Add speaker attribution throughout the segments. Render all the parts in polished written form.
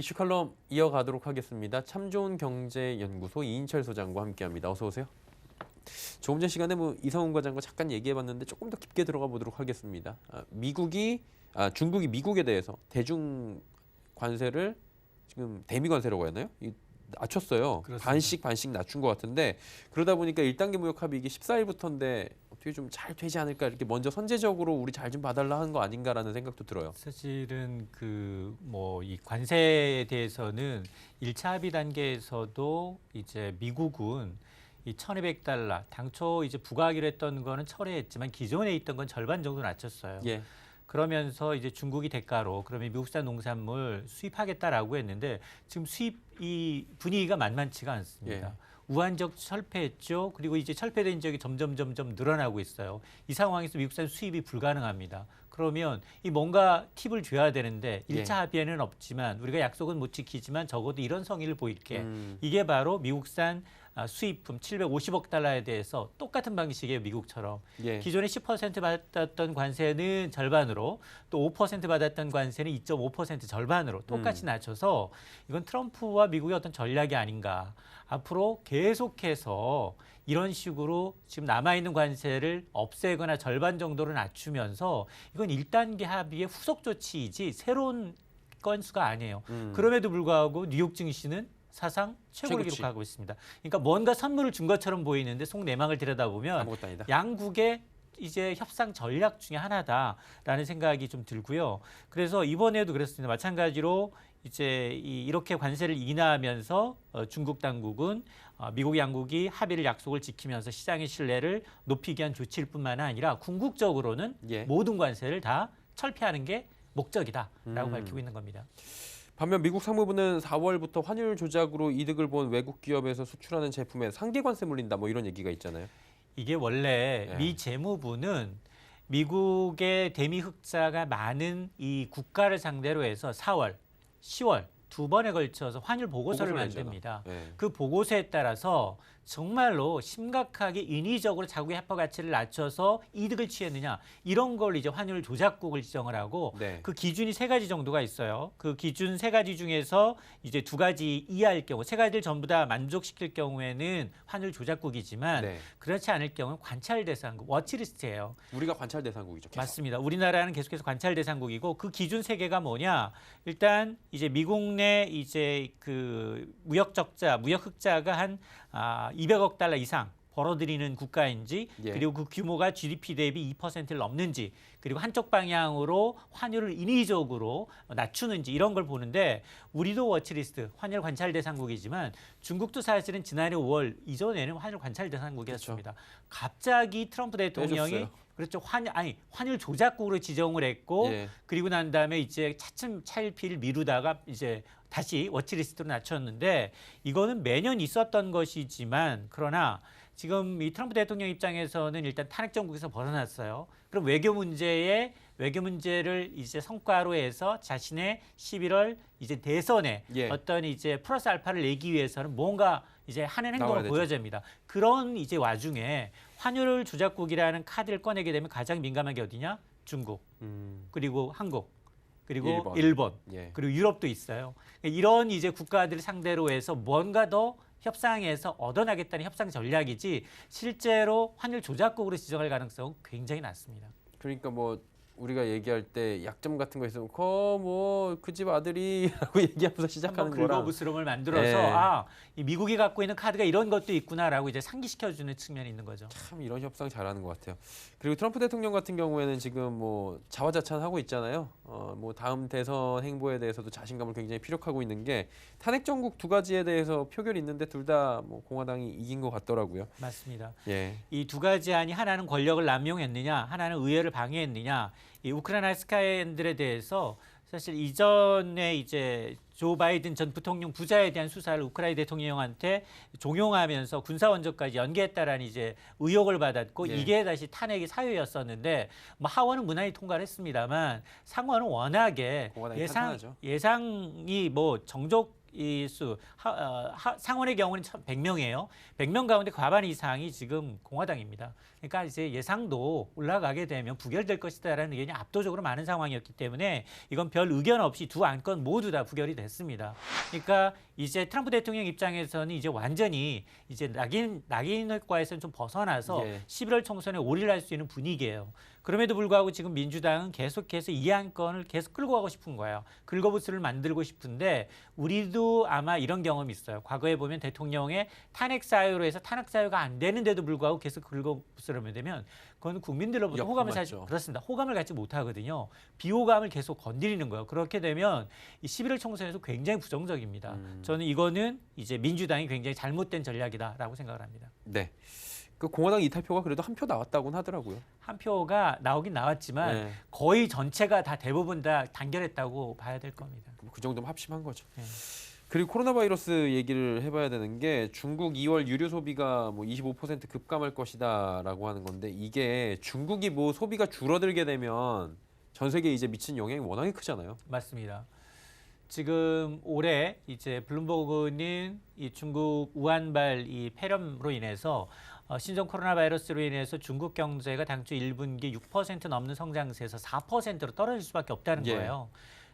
Speaker 1: 이슈 칼럼 이어가도록 하겠습니다. 참 좋은 경제연구소 이인철 소장과 함께합니다. 어서 오세요. 조금 전 시간에 이성훈 과장과 잠깐 얘기해봤는데 조금 더 깊게 들어가 보도록 하겠습니다. 중국이 미국에 대해서 대중 관세를 지금 대미 관세라고 했나요? 낮췄어요.
Speaker 2: 그렇습니다.
Speaker 1: 반씩 낮춘 것 같은데 그러다 보니까 1단계 무역 합의 이게 14일부터인데 어떻게 좀 잘 되지 않을까 이렇게 먼저 선제적으로 우리 잘 좀 봐달라 하는 거 아닌가라는 생각도 들어요.
Speaker 2: 사실은 이 관세에 대해서는 1차 합의 단계에서도 이제 미국은 이 1,200달러 당초 이제 부과하기로 했던 거는 철회했지만 기존에 있던 건 절반 정도 낮췄어요.
Speaker 1: 예.
Speaker 2: 그러면서 이제 중국이 대가로 그러면 미국산 농산물 수입하겠다라고 했는데 지금 수입 이 분위기가 만만치가 않습니다.
Speaker 1: 예.
Speaker 2: 우한적 철폐했죠. 그리고 이제 철폐된 지역이 점점 늘어나고 있어요. 이 상황에서 미국산 수입이 불가능합니다. 그러면 이 뭔가 팁을 줘야 되는데 1차 합의에는 없지만 우리가 약속은 못 지키지만 적어도 이런 성의를 보일게. 이게 바로 미국산 수입품 750억 달러에 대해서 똑같은 방식이에요. 미국처럼.
Speaker 1: 예.
Speaker 2: 기존에 10% 받았던 관세는 절반으로 또 5% 받았던 관세는 2.5% 절반으로 똑같이 낮춰서 이건 트럼프와 미국의 어떤 전략이 아닌가. 앞으로 계속해서 이런 식으로 지금 남아있는 관세를 없애거나 절반 정도로 낮추면서 이건 1단계 합의의 후속 조치이지 새로운 건수가 아니에요. 그럼에도 불구하고 뉴욕 증시는 사상 최고를
Speaker 1: 최고치.
Speaker 2: 기록하고 있습니다. 그러니까 뭔가 선물을 준 것처럼 보이는데 속내막을 들여다보면
Speaker 1: 아무것도 아니다.
Speaker 2: 양국의 이제 협상 전략 중에 하나다라는 생각이 좀 들고요. 그래서 이번에도 그렇습니다. 마찬가지로 이제 이렇게 관세를 인하하면서 중국 당국은 미국 양국이 합의를 약속을 지키면서 시장의 신뢰를 높이기 위한 조치일 뿐만 아니라 궁극적으로는
Speaker 1: 예.
Speaker 2: 모든 관세를 다 철폐하는 게 목적이다라고 밝히고 있는 겁니다.
Speaker 1: 반면 미국 상무부는 4월부터 환율 조작으로 이득을 본 외국 기업에서 수출하는 제품에 상계 관세 물린다 뭐 이런 얘기가 있잖아요.
Speaker 2: 이게 원래
Speaker 1: 네.
Speaker 2: 미 재무부는 미국의 대미 흑자가 많은 이 국가를 상대로 해서 4월, 10월 두 번에 걸쳐서 환율 보고서를
Speaker 1: 보고서를
Speaker 2: 만듭니다.
Speaker 1: 네.
Speaker 2: 그 보고서에 따라서 정말로 심각하게 인위적으로 자국의 해퍼 가치를 낮춰서 이득을 취했느냐 이런 걸 이제 환율 조작국을 지정을 하고
Speaker 1: 네.
Speaker 2: 그 기준이 세 가지 정도가 있어요. 그 기준 세 가지 중에서 이제 두 가지 이하일 경우 세 가지를 전부 다 만족시킬 경우에는 환율 조작국이지만
Speaker 1: 네.
Speaker 2: 그렇지 않을 경우는 관찰 대상국 워치리스트예요.
Speaker 1: 우리가 관찰 대상국이죠. 계속.
Speaker 2: 맞습니다. 우리나라는 계속해서 관찰 대상국이고 그 기준 세 개가 뭐냐? 일단 이제 미국 내 이제 그 무역 적자, 무역 흑자가 한 200억 달러 이상 벌어들이는 국가인지
Speaker 1: 예.
Speaker 2: 그리고 그 규모가 GDP 대비 2%를 넘는지 그리고 한쪽 방향으로 환율을 인위적으로 낮추는지 이런 걸 보는데 우리도 워치리스트 환율 관찰 대상국이지만 중국도 사실은 지난해 5월 이전에는 환율 관찰 대상국이었습니다. 갑자기 트럼프 대통령이
Speaker 1: 빼줬어요.
Speaker 2: 그렇죠. 환율 조작국으로 지정을 했고
Speaker 1: 예.
Speaker 2: 그리고 난 다음에 이제 차츰 차일피일 미루다가 이제 다시 워치리스트로 낮췄는데 이거는 매년 있었던 것이지만 그러나 지금 이 트럼프 대통령 입장에서는 일단 탄핵 정국에서 벗어났어요. 그럼 외교 문제를 이제 성과로 해서 자신의 11월 이제 대선에
Speaker 1: 예.
Speaker 2: 어떤 이제 플러스 알파를 내기 위해서는 뭔가 이제 하는 행동을
Speaker 1: 되죠.
Speaker 2: 보여야 됩니다. 그런 이제 와중에 환율 조작국이라는 카드를 꺼내게 되면 가장 민감한 게 어디냐? 중국, 그리고 한국, 그리고 일본,
Speaker 1: 예.
Speaker 2: 그리고 유럽도 있어요. 이런 이제 국가들을 상대로 해서 뭔가 더 협상에서 얻어나겠다는 협상 전략이지 실제로 환율 조작국으로 지정할 가능성은 굉장히 낮습니다.
Speaker 1: 그러니까 뭐 우리가 얘기할 때 약점 같은 거 있으면 그 집 아들이라고 얘기하면서 시작하는
Speaker 2: 한번
Speaker 1: 거랑
Speaker 2: 긁어부스럼을 만들어서
Speaker 1: 예.
Speaker 2: 이 미국이 갖고 있는 카드가 이런 것도 있구나라고 이제 상기시켜주는 측면이 있는 거죠.
Speaker 1: 참 이런 협상 잘하는 것 같아요. 그리고 트럼프 대통령 같은 경우에는 지금 뭐 자화자찬하고 있잖아요. 뭐 다음 대선 행보에 대해서도 자신감을 굉장히 피력하고 있는 게 탄핵 정국 두 가지에 대해서 표결이 있는데 둘 다 뭐 공화당이 이긴 것 같더라고요.
Speaker 2: 맞습니다.
Speaker 1: 예.
Speaker 2: 이 두 가지 안이 하나는 권력을 남용했느냐, 하나는 의회를 방해했느냐. 이 우크라이나 스카이들에 대해서 사실 이전에 이제 조 바이든 전 부통령 부자에 대한 수사를 우크라이나 대통령한테 종용하면서 군사 원조까지 연계했다라는 이제 의혹을 받았고
Speaker 1: 예.
Speaker 2: 이게 다시 탄핵의 사유였었는데 뭐 하원은 무난히 통과를 했습니다만 상원은 워낙에
Speaker 1: 공화당이 탄탄하죠.
Speaker 2: 예상이 뭐 정적 이 상원의 경우는 100명이에요. 100명 가운데 과반 이상이 지금 공화당입니다. 그러니까 이제 예상도 올라가게 되면 부결될 것이다라는 의견이 압도적으로 많은 상황이었기 때문에 이건 별 의견 없이 두 안건 모두 다 부결이 됐습니다. 그러니까 이제 트럼프 대통령 입장에서는 이제 완전히 이제 낙인 효과에서는 좀 벗어나서 11월 총선에 올인할 수 있는 분위기예요. 그럼에도 불구하고 지금 민주당은 계속해서 이 안건을 계속 끌고 가고 싶은 거예요. 긁어부스를 만들고 싶은데 우리도 아마 이런 경험이 있어요. 과거에 보면 대통령의 탄핵 사유로 해서 탄핵 사유가 안 되는데도 불구하고 계속 긁어부스를 하면 되면 그건 국민들로부터 호감을 사지 그렇습니다. 호감을 갖지 못하거든요. 비호감을 계속 건드리는 거예요. 그렇게 되면 이 11월 총선에서 굉장히 부정적입니다. 저는 이거는 이제 민주당이 굉장히 잘못된 전략이다라고 생각을 합니다.
Speaker 1: 네. 그 공화당 이탈표가 그래도 한 표 나왔다고는 하더라고요.
Speaker 2: 한 표가 나오긴 나왔지만 거의 전체가 다 대부분 다 단결했다고 봐야 될 겁니다.
Speaker 1: 그 정도면 합심한 거죠.
Speaker 2: 네.
Speaker 1: 그리고 코로나 바이러스 얘기를 해봐야 되는 게 중국 2월 유류 소비가 뭐 25% 급감할 것이다라고 하는 건데 이게 중국이 뭐 소비가 줄어들게 되면 전 세계에 이제 미친 영향이 워낙에 크잖아요.
Speaker 2: 맞습니다. 지금 올해 이제 블룸버그는 이 중국 우한발 이 폐렴으로 인해서 신종 코로나 바이러스로 인해서 중국 경제가 당초 1분기 6% 넘는 성장세에서 4%로 떨어질 수밖에 없다는 거예요.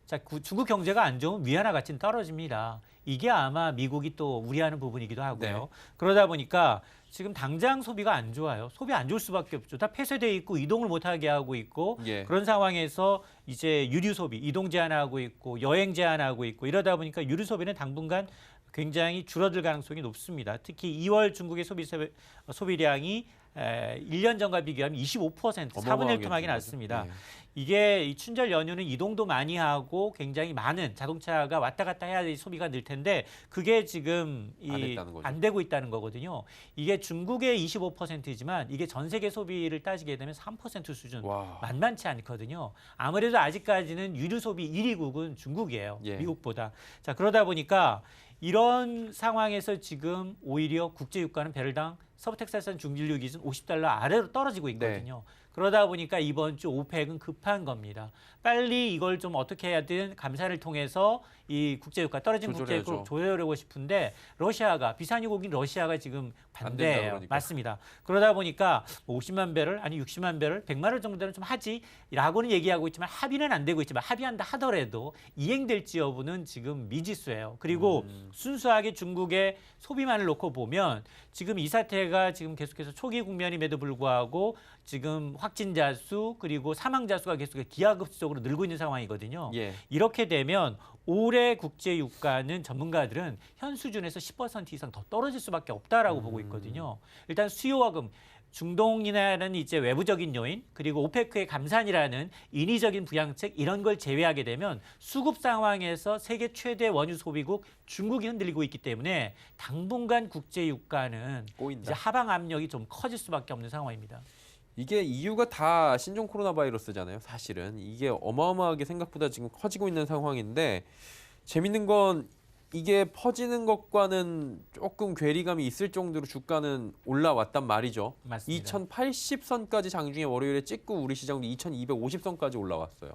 Speaker 2: 자, 중국 경제가 안 좋으면 위안화 가치는 떨어집니다. 이게 아마 미국이 또 우려하는 부분이기도 하고요.
Speaker 1: 네.
Speaker 2: 그러다 보니까 지금 당장 소비가 안 좋아요. 소비 안 좋을 수밖에 없죠. 다 폐쇄돼 있고 이동을 못하게 하고 있고 그런 상황에서 이제 유류 소비, 이동 제한하고 있고 여행 제한하고 있고 이러다 보니까 유류 소비는 당분간 굉장히 줄어들 가능성이 높습니다. 특히 2월 중국의 소비량이 1년 전과 비교하면 25% 4분의 1 토막이 났습니다. 이게 이 춘절 연휴는 이동도 많이 하고 굉장히 많은 자동차가 왔다 갔다 해야 될 소비가 늘 텐데 그게 지금 안 되고 있다는 거거든요. 이게 중국의 25%이지만 이게 전 세계 소비를 따지게 되면 3% 수준 만만치 않거든요. 아무래도 아직까지는 유류 소비 1위국은 중국이에요. 미국보다. 자, 그러다 보니까 이런 상황에서 지금 오히려 국제 유가는 배럴당 서부텍사스산 중진류 기준 $50 아래로 떨어지고 있거든요. 그러다 보니까 이번 주 오펙은 급한 겁니다. 빨리 이걸 좀 어떻게 해야든 감사를 통해서 이 국제유가 떨어진 국제유가를 조절하고 싶은데 러시아가 비산유국인 러시아가 지금 반대예요. 그러니까. 맞습니다. 그러다 보니까 50만 배럴 아니 60만 배럴 100만 원 정도는 좀 하지라고는 얘기하고 있지만 합의는 안 되고 있지만 합의한다 하더라도 이행될지 여부는 지금 미지수예요. 그리고 순수하게 중국의 소비만을 놓고 보면 지금 이 사태가 지금 계속해서 초기 국면임에도 불구하고 지금 확진자 수 그리고 사망자 수가 계속 기하급수적으로 늘고 있는 상황이거든요. 이렇게 되면 올해 국제 유가는 전문가들은 현 수준에서 10% 이상 더 떨어질 수밖에 없다라고 보고 있거든요. 일단 수요와금 중동이라는 이제 외부적인 요인 그리고 오페크의 감산이라는 인위적인 부양책 이런 걸 제외하게 되면 수급 상황에서 세계 최대 원유 소비국 중국이 흔들리고 있기 때문에 당분간 국제 유가는 이제 하방 압력이 좀 커질 수밖에 없는 상황입니다.
Speaker 1: 이게 이유가 다 신종 코로나 바이러스잖아요. 사실은 이게 어마어마하게 생각보다 지금 커지고 있는 상황인데 재밌는 건 이게 퍼지는 것과는 조금 괴리감이 있을 정도로 주가는 올라왔단 말이죠.
Speaker 2: 맞습니다.
Speaker 1: 2080선까지 장중에 월요일에 찍고 우리 시장도 2250선까지 올라왔어요.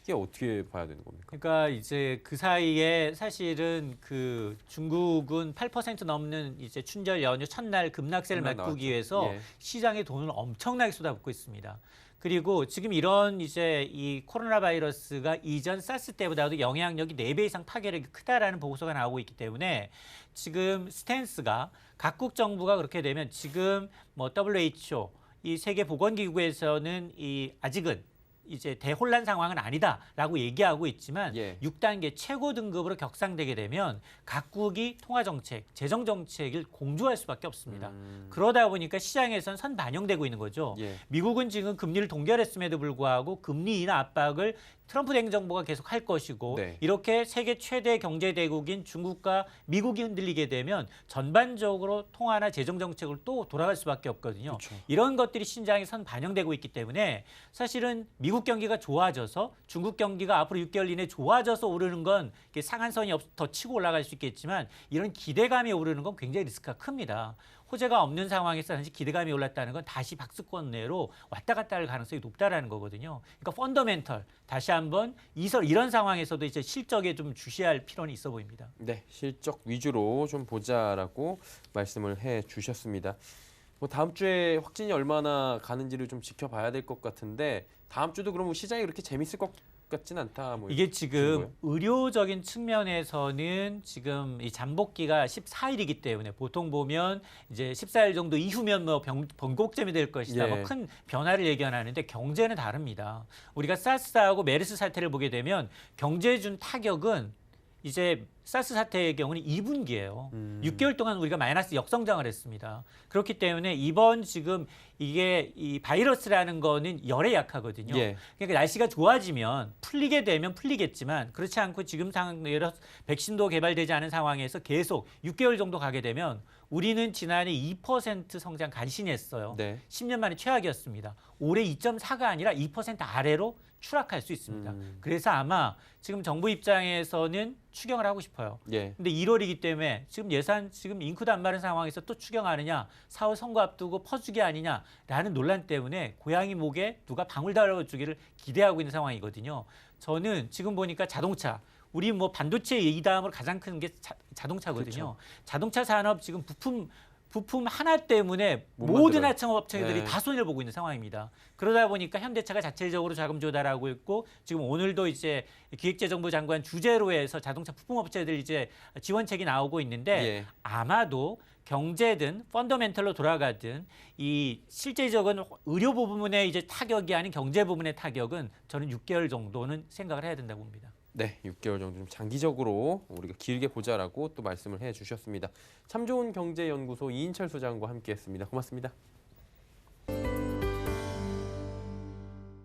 Speaker 1: 이게 어떻게 봐야 되는 겁니까?
Speaker 2: 그러니까 이제 그 사이에 사실은 그 중국은 8% 넘는 이제 춘절 연휴 첫날 급락세를 메꾸기 위해서 시장에 돈을 엄청나게 쏟아붓고 있습니다. 그리고 지금 이런 이제 이 코로나 바이러스가 이전 사스 때보다도 영향력이 4배 이상 파괴력이 크다라는 보고서가 나오고 있기 때문에 지금 스탠스가 각국 정부가 그렇게 되면 지금 뭐 WHO 이 세계 보건기구에서는 이 아직은 이제 대혼란 상황은 아니다라고 얘기하고 있지만 6단계 최고 등급으로 격상되게 되면 각국이 통화정책, 재정정책을 공조할 수밖에 없습니다. 그러다 보니까 시장에선 선반영되고 있는 거죠. 미국은 지금 금리를 동결했음에도 불구하고 금리 인하 압박을 트럼프 행정부가 계속 할 것이고 이렇게 세계 최대 경제대국인 중국과 미국이 흔들리게 되면 전반적으로 통화나 재정정책을 또 돌아갈 수밖에 없거든요. 이런 것들이 시장에 선 반영되고 있기 때문에 사실은 미국 경기가 좋아져서 중국 경기가 앞으로 6개월 이내 좋아져서 오르는 건 상한선이 더 치고 올라갈 수 있겠지만 이런 기대감이 오르는 건 굉장히 리스크가 큽니다. 호재가 없는 상황에서 다시 기대감이 올랐다는 건 다시 박스권 내로 왔다 갔다 할 가능성이 높다라는 거거든요. 그러니까 펀더멘털 다시 한번 이런 상황에서도 이제 실적에 좀 주시할 필요는 있어 보입니다.
Speaker 1: 네, 실적 위주로 좀 보자라고 말씀을 해 주셨습니다. 뭐 다음 주에 확진이 얼마나 가는지를 좀 지켜봐야 될 것 같은데 다음 주도 그럼 시장이 그렇게 재밌을 것 같진 않다. 뭐
Speaker 2: 이게
Speaker 1: 이런
Speaker 2: 지금
Speaker 1: 거예요?
Speaker 2: 의료적인 측면에서는 지금 이 잠복기가 14일이기 때문에 보통 보면 이제 14일 정도 이후면 뭐 번곡점이 될 것이다.
Speaker 1: 예.
Speaker 2: 뭐 큰 변화를 예견하는데 경제는 다릅니다. 우리가 사스하고 메르스 사태를 보게 되면 경제에 준 타격은 이제 사스 사태의 경우는 2분기예요. 6개월 동안 우리가 마이너스 역성장을 했습니다. 그렇기 때문에 이번 지금 이게 이 바이러스라는 거는 열에 약하거든요.
Speaker 1: 예.
Speaker 2: 그러니까 날씨가 좋아지면 풀리게 되면 풀리겠지만 그렇지 않고 지금 상황대로 백신도 개발되지 않은 상황에서 계속 6개월 정도 가게 되면 우리는 지난해 2% 성장 간신히 했어요.
Speaker 1: 네.
Speaker 2: 10년 만에 최악이었습니다. 올해 2.4가 아니라 2% 아래로 추락할 수 있습니다. 그래서 아마 지금 정부 입장에서는 추경을 하고 싶어요.
Speaker 1: 예.
Speaker 2: 근데 1월이기 때문에 지금 예산 지금 잉크도 안 마른 상황에서 또 추경하느냐 4월 선거 앞두고 퍼주기 아니냐라는 논란 때문에 고양이 목에 누가 방울 달아주기를 기대하고 있는 상황이거든요. 저는 지금 보니까 자동차 우리 뭐 반도체 이 다음으로 가장 큰 게 자동차거든요.
Speaker 1: 그렇죠.
Speaker 2: 자동차 산업 지금 부품 하나 때문에
Speaker 1: 못
Speaker 2: 모든
Speaker 1: 만들어요.
Speaker 2: 하청업체들이
Speaker 1: 네.
Speaker 2: 다 손해를 보고 있는 상황입니다. 그러다 보니까 현대차가 자체적으로 자금 조달하고 있고 지금 오늘도 이제 기획재정부 장관 주재로 해서 자동차 부품업체들 이제 지원책이 나오고 있는데
Speaker 1: 예.
Speaker 2: 아마도 경제든 펀더멘털로 돌아가든 이 실제적인 의료 부분의 이제 타격이 아닌 경제 부분의 타격은 저는 6개월 정도는 생각을 해야 된다고 봅니다.
Speaker 1: 네, 6개월 정도 좀 장기적으로 우리가 길게 보자라고 또 말씀을 해 주셨습니다. 참 좋은 경제연구소 이인철 소장과 함께했습니다. 고맙습니다.